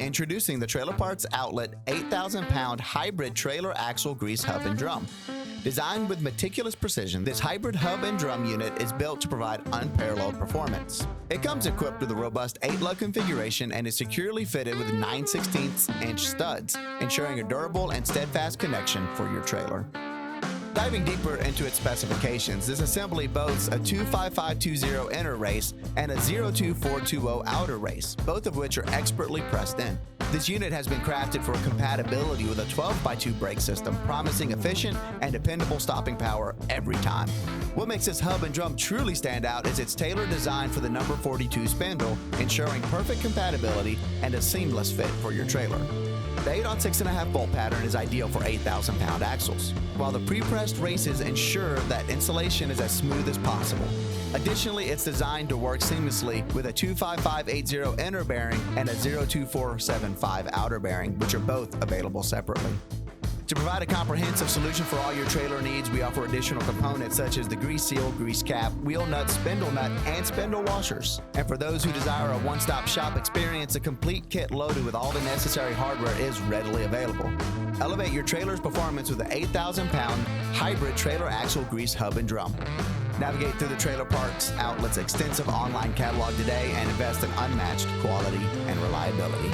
Introducing the Trailer Parts Outlet 8,000-pound hybrid trailer axle grease hub and drum. Designed with meticulous precision, this hybrid hub and drum unit is built to provide unparalleled performance. It comes equipped with a robust 8-lug configuration and is securely fitted with 9/16" studs, ensuring a durable and steadfast connection for your trailer. Diving deeper into its specifications, this assembly boasts a 25520 inner race and a 02420 outer race, both of which are expertly pressed in. This unit has been crafted for compatibility with a 12x2 brake system, promising efficient and dependable stopping power every time. What makes this hub and drum truly stand out is its tailored design for the number 42 spindle, ensuring perfect compatibility and a seamless fit for your trailer. The 8-on-6.5 bolt pattern is ideal for 8,000-pound axles, while the pre-pressed races ensure that installation is as smooth as possible. Additionally, it's designed to work seamlessly with a 25580 inner bearing and a 02475 outer bearing, which are both available separately. To provide a comprehensive solution for all your trailer needs, we offer additional components such as the grease seal, grease cap, wheel nut, spindle nut, and spindle washers. And for those who desire a one-stop shop experience, a complete kit loaded with all the necessary hardware is readily available. Elevate your trailer's performance with the 8,000-pound hybrid trailer axle grease hub and drum. Navigate through the Trailer Parts Outlet's extensive online catalog today and invest in unmatched quality and reliability.